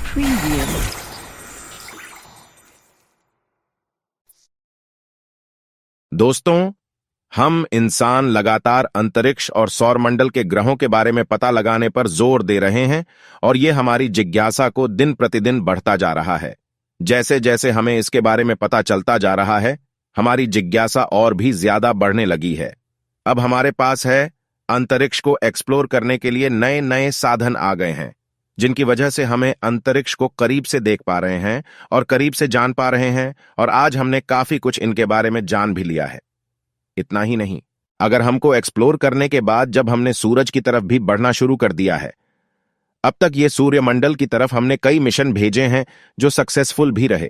Preview. दोस्तों, हम इंसान लगातार अंतरिक्ष और सौरमंडल के ग्रहों के बारे में पता लगाने पर जोर दे रहे हैं और ये हमारी जिज्ञासा को दिन प्रतिदिन बढ़ता जा रहा है। जैसे जैसे हमें इसके बारे में पता चलता जा रहा है, हमारी जिज्ञासा और भी ज्यादा बढ़ने लगी है। अब हमारे पास है अंतरिक्ष को एक्सप्लोर करने के लिए नए नए साधन आ गए हैं, जिनकी वजह से हमें अंतरिक्ष को करीब से देख पा रहे हैं और करीब से जान पा रहे हैं, और आज हमने काफी कुछ इनके बारे में जान भी लिया है। इतना ही नहीं, अगर हमको एक्सप्लोर करने के बाद जब हमने सूरज की तरफ भी बढ़ना शुरू कर दिया है, अब तक ये सूर्यमंडल की तरफ हमने कई मिशन भेजे हैं जो सक्सेसफुल भी रहे।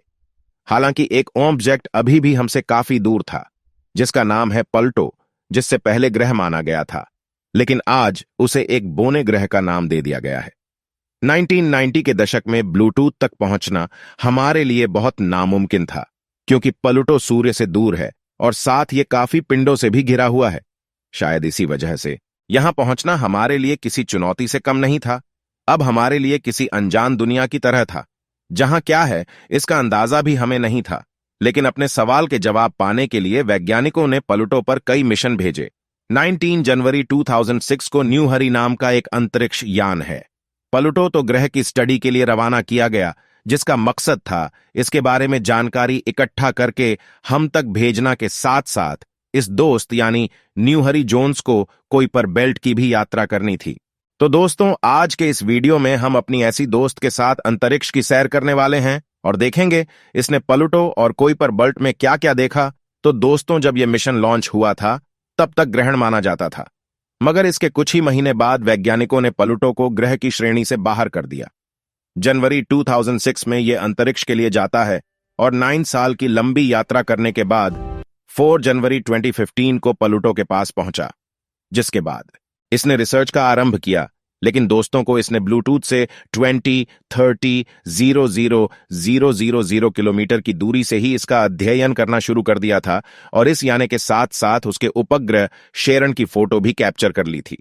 हालांकि एक ऑब्जेक्ट अभी भी हमसे काफी दूर था, जिसका नाम है प्लूटो, जिससे पहले ग्रह माना गया था, लेकिन आज उसे एक बोने ग्रह का नाम दे दिया गया है। 1990 के दशक में ब्लूटूथ तक पहुंचना हमारे लिए बहुत नामुमकिन था, क्योंकि प्लूटो सूर्य से दूर है और साथ ये काफी पिंडों से भी घिरा हुआ है। शायद इसी वजह से यहां पहुंचना हमारे लिए किसी चुनौती से कम नहीं था। अब हमारे लिए किसी अनजान दुनिया की तरह था, जहां क्या है इसका अंदाजा भी हमें नहीं था। लेकिन अपने सवाल के जवाब पाने के लिए वैज्ञानिकों ने प्लूटो पर कई मिशन भेजे। 19 जनवरी 2006 को न्यू हरी नाम का एक अंतरिक्ष यान है। प्लूटो तो ग्रह की स्टडी के लिए रवाना किया गया, जिसका मकसद था इसके बारे में जानकारी इकट्ठा करके हम तक भेजना के साथ साथ इस दोस्त यानी न्यू हरी जोन्स को कोई पर बेल्ट की भी यात्रा करनी थी। तो दोस्तों, आज के इस वीडियो में हम अपनी ऐसी दोस्त के साथ अंतरिक्ष की सैर करने वाले हैं और देखेंगे इसने प्लूटो और कोई पर बेल्ट में क्या क्या देखा। तो दोस्तों, जब यह मिशन लॉन्च हुआ था तब तक ग्रहण माना जाता था, मगर इसके कुछ ही महीने बाद वैज्ञानिकों ने प्लूटो को ग्रह की श्रेणी से बाहर कर दिया। जनवरी 2006 में यह अंतरिक्ष के लिए जाता है और 9 साल की लंबी यात्रा करने के बाद 4 जनवरी 2015 को प्लूटो के पास पहुंचा, जिसके बाद इसने रिसर्च का आरंभ किया। लेकिन दोस्तों को इसने ब्लूटूथ से 20, 30, 0,0,0,0 किलोमीटर की दूरी से ही इसका अध्ययन करना शुरू कर दिया था, और इस यानी के साथ साथ उसके उपग्रह शेरन की फोटो भी कैप्चर कर ली थी।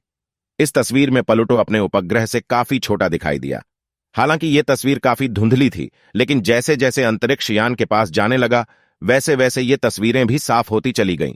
इस तस्वीर में प्लूटो अपने उपग्रह से काफी छोटा दिखाई दिया। हालांकि यह तस्वीर काफी धुंधली थी, लेकिन जैसे जैसे अंतरिक्ष यान के पास जाने लगा, वैसे वैसे ये तस्वीरें भी साफ होती चली गईं।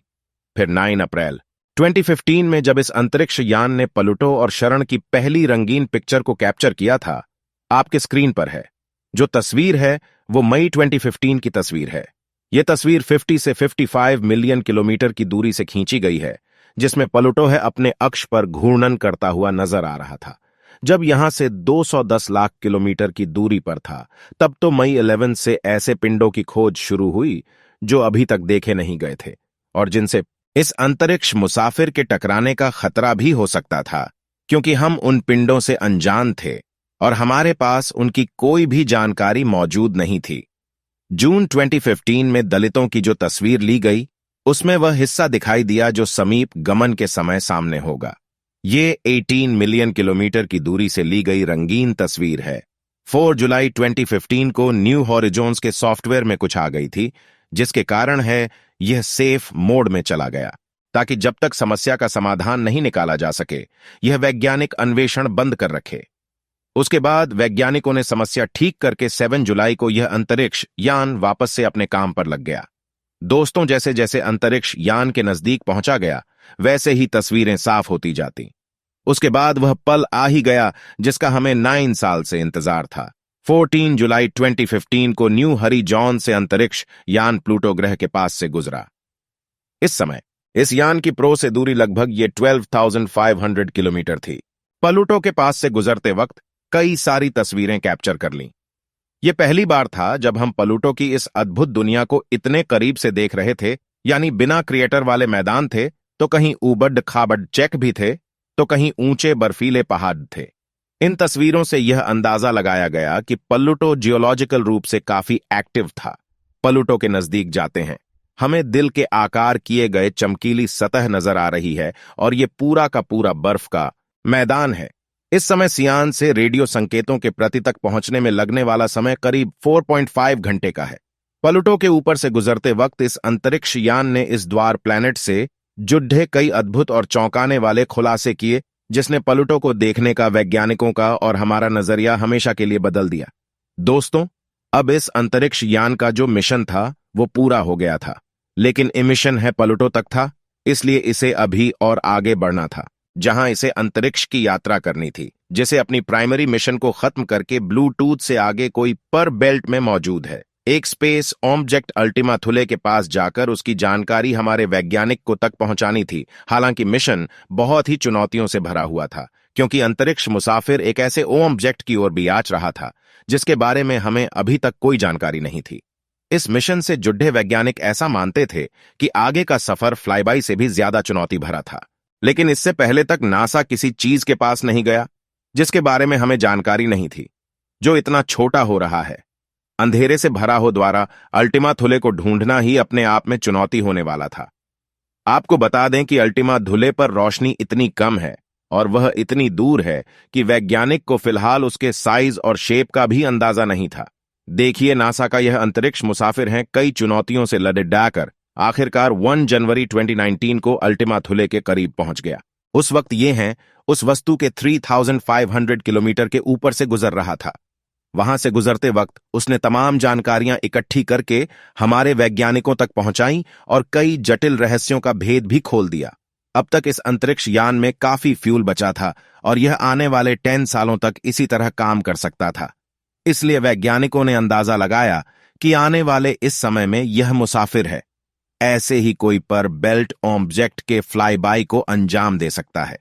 फिर 9 अप्रैल 2015 में जब इस अंतरिक्ष यान ने प्लूटो और शरण की पहली रंगीन पिक्चर को कैप्चर किया था, आपके स्क्रीन पर है जो तस्वीर है वो मई 2015 की तस्वीर है। यह तस्वीर 50 से 55 मिलियन किलोमीटर की दूरी से खींची गई है, जिसमें प्लूटो है अपने अक्ष पर घूर्णन करता हुआ नजर आ रहा था। जब यहां से 210 लाख किलोमीटर की दूरी पर था, तब तो मई 11 से ऐसे पिंडों की खोज शुरू हुई जो अभी तक देखे नहीं गए थे और जिनसे इस अंतरिक्ष मुसाफिर के टकराने का खतरा भी हो सकता था, क्योंकि हम उन पिंडों से अनजान थे और हमारे पास उनकी कोई भी जानकारी मौजूद नहीं थी। जून 2015 में दलितों की जो तस्वीर ली गई, उसमें वह हिस्सा दिखाई दिया जो समीप गमन के समय सामने होगा। ये 18 मिलियन किलोमीटर की दूरी से ली गई रंगीन तस्वीर है। 4 जुलाई 2015 को न्यू हॉरिजॉन्स के सॉफ्टवेयर में कुछ आ गई थी, जिसके कारण है यह सेफ मोड में चला गया, ताकि जब तक समस्या का समाधान नहीं निकाला जा सके, यह वैज्ञानिक अन्वेषण बंद कर रखे। उसके बाद वैज्ञानिकों ने समस्या ठीक करके 7 जुलाई को यह अंतरिक्ष यान वापस से अपने काम पर लग गया। दोस्तों, जैसे जैसे अंतरिक्ष यान के नजदीक पहुंचा गया, वैसे ही तस्वीरें साफ होती जाती। उसके बाद वह पल आ ही गया जिसका हमें 9 साल से इंतजार था। 14 जुलाई 2015 को न्यू हरी जॉन से अंतरिक्ष यान प्लूटो ग्रह के पास से गुजरा। इस समय इस यान की प्रो से दूरी लगभग ये 12,500 किलोमीटर थी। प्लूटो के पास से गुजरते वक्त कई सारी तस्वीरें कैप्चर कर लीं। यह पहली बार था जब हम प्लूटो की इस अद्भुत दुनिया को इतने करीब से देख रहे थे, यानी बिना क्रिएटर वाले मैदान थे, तो कहीं ऊबड़ खाबड़ चेक भी थे, तो कहीं ऊंचे बर्फीले पहाड़ थे। इन तस्वीरों से यह अंदाजा लगाया गया कि प्लूटो जियोलॉजिकल रूप से काफी एक्टिव था। प्लूटो के नजदीक जाते हैं, हमें दिल के आकार किए गए चमकीली सतह नजर आ रही है और यह पूरा का पूरा बर्फ का मैदान है। इस समय सियान से रेडियो संकेतों के प्रति तक पहुंचने में लगने वाला समय करीब 4.5 घंटे का है। प्लूटो के ऊपर से गुजरते वक्त इस अंतरिक्ष यान ने इस द्वार प्लैनेट से जुड़े कई अद्भुत और चौंकाने वाले खुलासे किए, जिसने प्लूटो को देखने का वैज्ञानिकों का और हमारा नजरिया हमेशा के लिए बदल दिया। दोस्तों, अब इस अंतरिक्ष यान का जो मिशन था वो पूरा हो गया था, लेकिन ये मिशन है प्लूटो तक था, इसलिए इसे अभी और आगे बढ़ना था, जहां इसे अंतरिक्ष की यात्रा करनी थी, जिसे अपनी प्राइमरी मिशन को खत्म करके ब्लूटूथ से आगे कोई पर बेल्ट में मौजूद है। एक स्पेस ऑब्जेक्ट अल्टीमा थुले के पास जाकर उसकी जानकारी हमारे वैज्ञानिक को तक पहुंचानी थी। हालांकि मिशन बहुत ही चुनौतियों से भरा हुआ था, क्योंकि अंतरिक्ष मुसाफिर एक ऐसे ऑब्जेक्ट की ओर भी आच रहा था जिसके बारे में हमें अभी तक कोई जानकारी नहीं थी। इस मिशन से जुड़े वैज्ञानिक ऐसा मानते थे कि आगे का सफर फ्लाईबाई से भी ज्यादा चुनौती भरा था, लेकिन इससे पहले तक नासा किसी चीज के पास नहीं गया जिसके बारे में हमें जानकारी नहीं थी, जो इतना छोटा हो रहा है। अंधेरे से भरा हो द्वारा अल्टीमा थुले को ढूंढना ही अपने आप में चुनौती होने वाला था। आपको बता दें कि अल्टीमा धुले पर रोशनी इतनी कम है और वह इतनी दूर है कि वैज्ञानिक को फिलहाल उसके साइज और शेप का भी अंदाजा नहीं था। देखिए, नासा का यह अंतरिक्ष मुसाफिर है कई चुनौतियों से लड़कर आखिरकार 1 जनवरी 2019 को अल्टीमा थुले के करीब पहुंच गया। उस वक्त ये है उस वस्तु के 3500 किलोमीटर के ऊपर से गुजर रहा था। वहां से गुजरते वक्त उसने तमाम जानकारियां इकट्ठी करके हमारे वैज्ञानिकों तक पहुंचाई और कई जटिल रहस्यों का भेद भी खोल दिया। अब तक इस अंतरिक्ष यान में काफी फ्यूल बचा था और यह आने वाले 10 सालों तक इसी तरह काम कर सकता था। इसलिए वैज्ञानिकों ने अंदाजा लगाया कि आने वाले इस समय में यह मुसाफिर है ऐसे ही कोई पर बेल्ट ऑब्जेक्ट के फ्लाई बाई को अंजाम दे सकता है।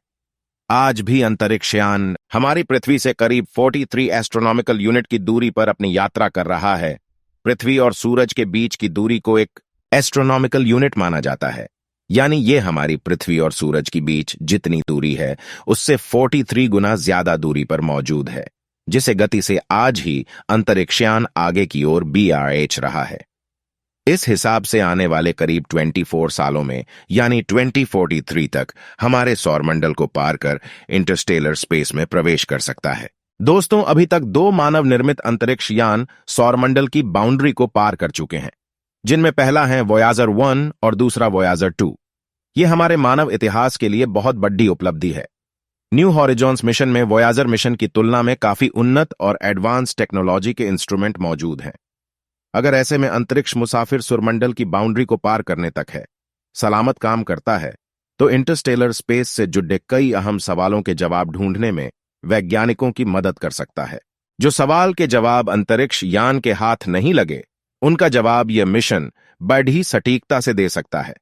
आज भी अंतरिक्ष यान हमारी पृथ्वी से करीब 43 एस्ट्रोनॉमिकल यूनिट की दूरी पर अपनी यात्रा कर रहा है। पृथ्वी और सूरज के बीच की दूरी को एक एस्ट्रोनॉमिकल यूनिट माना जाता है, यानी ये हमारी पृथ्वी और सूरज के बीच जितनी दूरी है उससे 43 गुना ज्यादा दूरी पर मौजूद है, जिसे गति से आज ही अंतरिक्षयान आगे की ओर BRH रहा है। इस हिसाब से आने वाले करीब 24 सालों में यानी 2043 तक हमारे सौरमंडल को पार कर इंटरस्टेलर स्पेस में प्रवेश कर सकता है। दोस्तों, अभी तक 2 मानव निर्मित अंतरिक्ष यान सौरमंडल की बाउंड्री को पार कर चुके हैं, जिनमें पहला है वोयाजर 1 और दूसरा वोयाजर 2। ये हमारे मानव इतिहास के लिए बहुत बड़ी उपलब्धि है। न्यू हॉरिजॉन्स मिशन में वोयाजर मिशन की तुलना में काफी उन्नत और एडवांस टेक्नोलॉजी के इंस्ट्रूमेंट मौजूद हैं। अगर ऐसे में अंतरिक्ष मुसाफिर सूर्यमंडल की बाउंड्री को पार करने तक है सलामत काम करता है, तो इंटरस्टेलर स्पेस से जुड़े कई अहम सवालों के जवाब ढूंढने में वैज्ञानिकों की मदद कर सकता है। जो सवाल के जवाब अंतरिक्ष यान के हाथ नहीं लगे, उनका जवाब यह मिशन बड़ी सटीकता से दे सकता है।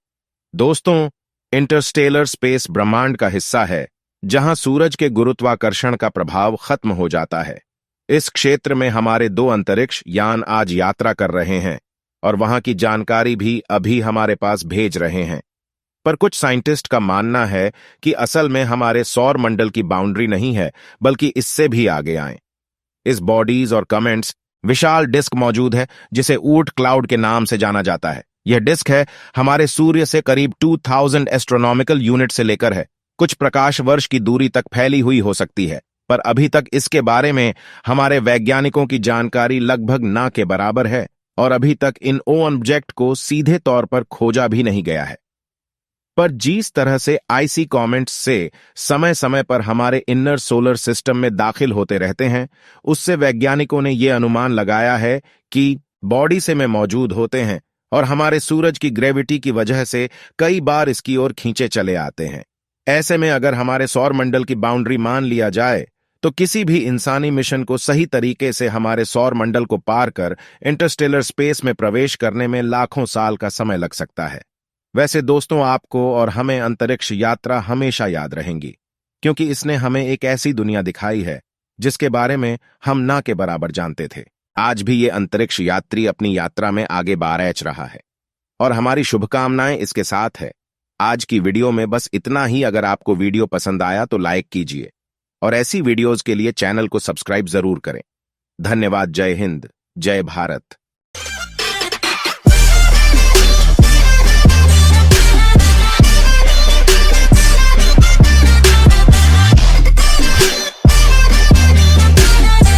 दोस्तों, इंटरस्टेलर स्पेस ब्रह्मांड का हिस्सा है जहां सूरज के गुरुत्वाकर्षण का प्रभाव खत्म हो जाता है। इस क्षेत्र में हमारे 2 अंतरिक्ष यान आज यात्रा कर रहे हैं और वहां की जानकारी भी अभी हमारे पास भेज रहे हैं। पर कुछ साइंटिस्ट का मानना है कि असल में हमारे सौर मंडल की बाउंड्री नहीं है, बल्कि इससे भी आगे आए। इस बॉडीज और कमेंट्स विशाल डिस्क मौजूद है जिसे ऊर्ट क्लाउड के नाम से जाना जाता है। यह डिस्क है हमारे सूर्य से करीब 2000 एस्ट्रोनॉमिकल यूनिट से लेकर है कुछ प्रकाश वर्ष की दूरी तक फैली हुई हो सकती है, पर अभी तक इसके बारे में हमारे वैज्ञानिकों की जानकारी लगभग ना के बराबर है और अभी तक इन ऑब्जेक्ट को सीधे तौर पर खोजा भी नहीं गया है। पर जिस तरह से आईसी कॉमेंट्स से समय समय पर हमारे इनर सोलर सिस्टम में दाखिल होते रहते हैं, उससे वैज्ञानिकों ने यह अनुमान लगाया है कि बॉडी से में मौजूद होते हैं और हमारे सूरज की ग्रेविटी की वजह से कई बार इसकी ओर खींचे चले आते हैं। ऐसे में अगर हमारे सौर मंडल की बाउंड्री मान लिया जाए तो किसी भी इंसानी मिशन को सही तरीके से हमारे सौर मंडल को पार कर इंटरस्टेलर स्पेस में प्रवेश करने में लाखों साल का समय लग सकता है। वैसे दोस्तों, आपको और हमें अंतरिक्ष यात्रा हमेशा याद रहेंगी, क्योंकि इसने हमें एक ऐसी दुनिया दिखाई है जिसके बारे में हम ना के बराबर जानते थे। आज भी ये अंतरिक्ष यात्री अपनी यात्रा में आगे बढ़ रहा है और हमारी शुभकामनाएं इसके साथ है। आज की वीडियो में बस इतना ही। अगर आपको वीडियो पसंद आया तो लाइक कीजिए और ऐसी वीडियोस के लिए चैनल को सब्सक्राइब जरूर करें। धन्यवाद। जय हिंद, जय भारत।